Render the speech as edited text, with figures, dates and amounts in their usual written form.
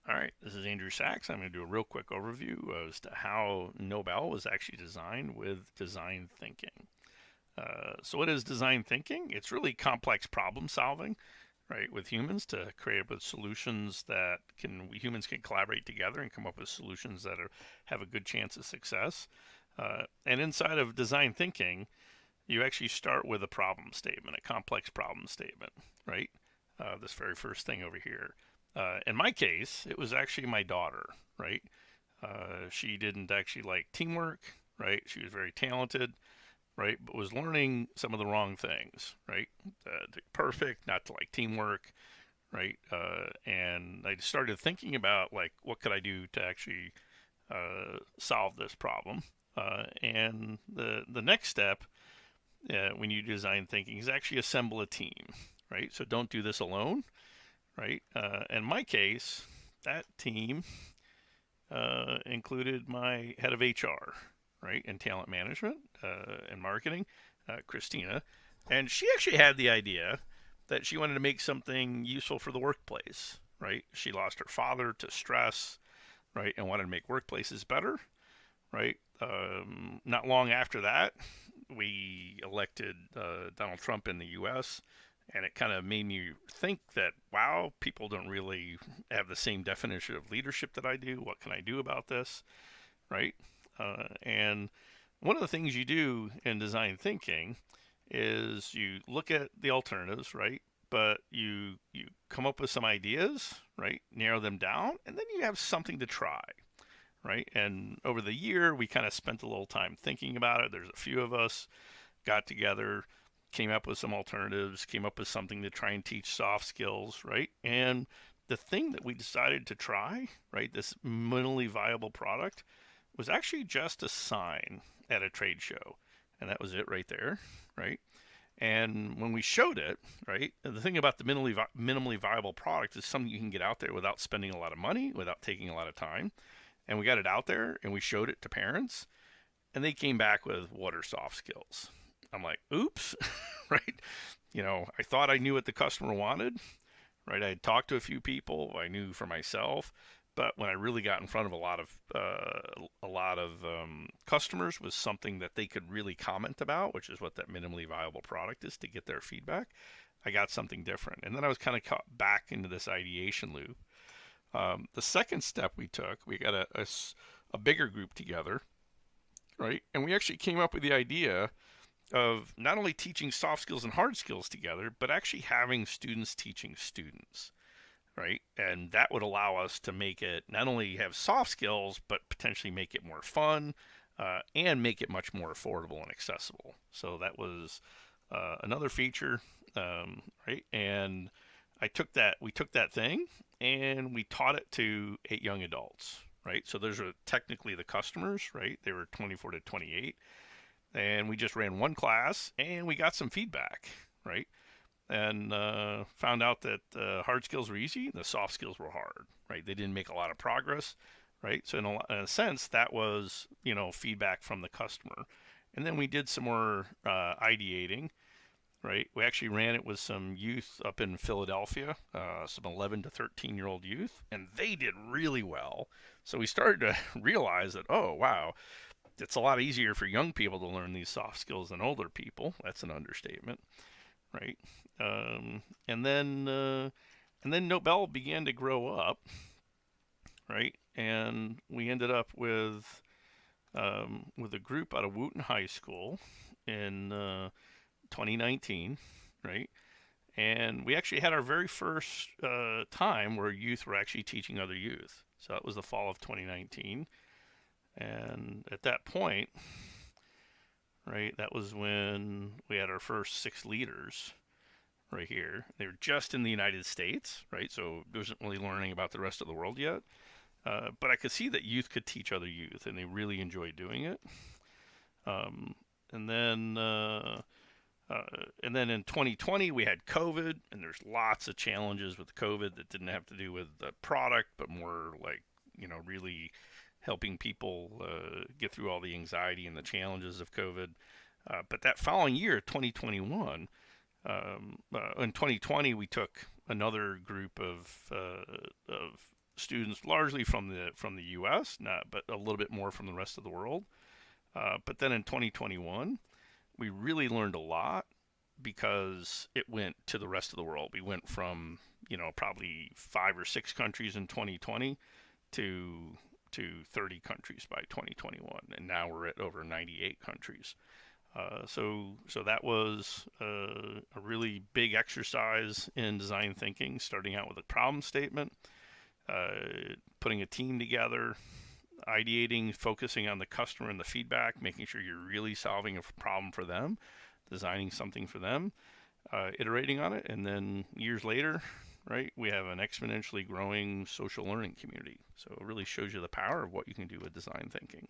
All right, this is Andrew Sachs. I'm going to do a real quick overview as to how Nobel was actually designed with design thinking. So, what is design thinking? It's really complex problem solving, right, with humans to create with solutions that humans can collaborate together and come up with solutions that have a good chance of success. And inside of design thinking, you actually start with a problem statement, a complex problem statement, right? This very first thing over here. In my case, it was actually my daughter, right? She didn't actually like teamwork, right? She was very talented, right? But was learning some of the wrong things, right? To be perfect, not to like teamwork, right? And I started thinking about like what could I do to actually solve this problem. And the next step when you design thinking is actually assemble a team, right? So don't do this alone, right? In my case, that team included my head of HR, right, and talent management and marketing, Christina, and she actually had the idea that she wanted to make something useful for the workplace, right? She lost her father to stress, right, and wanted to make workplaces better, right? Not long after that, we elected Donald Trump in the U.S., and it kind of made me think that, wow, people don't really have the same definition of leadership that I do. What can I do about this, right? And one of the things you do in design thinking is you look at the alternatives, right? But you come up with some ideas, right? Narrow them down, and then you have something to try, right? And over the year, we kind of spent a little time thinking about it. There's a few of us got together, came up with some alternatives, came up with something to try and teach soft skills, right? And the thing that we decided to try, right, this minimally viable product, was actually just a sign at a trade show. And that was it right there, right? And when we showed it, right, the thing about the minimally viable product is something you can get out there without spending a lot of money, without taking a lot of time. And we got it out there and we showed it to parents, and they came back with what are soft skills. I'm like, oops, right? I thought I knew what the customer wanted, right? I had talked to a few people, I knew for myself, but when I really got in front of a lot of customers was something that they could really comment about, which is what that minimally viable product is to get their feedback. I got something different, and then I was kind of caught back into this ideation loop. The second step we took, we got a bigger group together, right? And we actually came up with the idea of not only teaching soft skills and hard skills together, but actually having students teaching students, right? And that would allow us to make it not only have soft skills, but potentially make it more fun and make it much more affordable and accessible. So that was another feature, right? And we took that thing and we taught it to 8 young adults, right? So those are technically the customers, right? They were 24 to 28, and we just ran one class and we got some feedback, right? And found out that hard skills were easy, the soft skills were hard, right? They didn't make a lot of progress, right? So in a sense, that was feedback from the customer. And then we did some more ideating, right? We actually ran it with some youth up in Philadelphia, some 11 to 13-year-old youth, and they did really well. So we started to realize that, oh, wow, it's a lot easier for young people to learn these soft skills than older people. That's an understatement, right? Um, and then Nobel began to grow up, right? And we ended up with a group out of Wooten High School in 2019, right? And we actually had our very first time where youth were actually teaching other youth. So that was the fall of 2019. And at that point, right, that was when we had our first 6 leaders right here. They were just in the United States, right? So I wasn't really learning about the rest of the world yet. But I could see that youth could teach other youth, and they really enjoyed doing it. Um, and then uh, and then in 2020 we had COVID, and there's lots of challenges with COVID that didn't have to do with the product, but more like really helping people get through all the anxiety and the challenges of COVID. But that following year, 2021, in 2020, we took another group of students largely from the U.S., but a little bit more from the rest of the world. But then in 2021, we really learned a lot because it went to the rest of the world. We went from probably 5 or 6 countries in 2020 to 30 countries by 2021, and now we're at over 98 countries. So that was a really big exercise in design thinking, starting out with a problem statement, putting a team together, ideating, focusing on the customer and the feedback, making sure you're really solving a problem for them, designing something for them, iterating on it, and then years later, right, we have an exponentially growing social learning community. So it really shows you the power of what you can do with design thinking.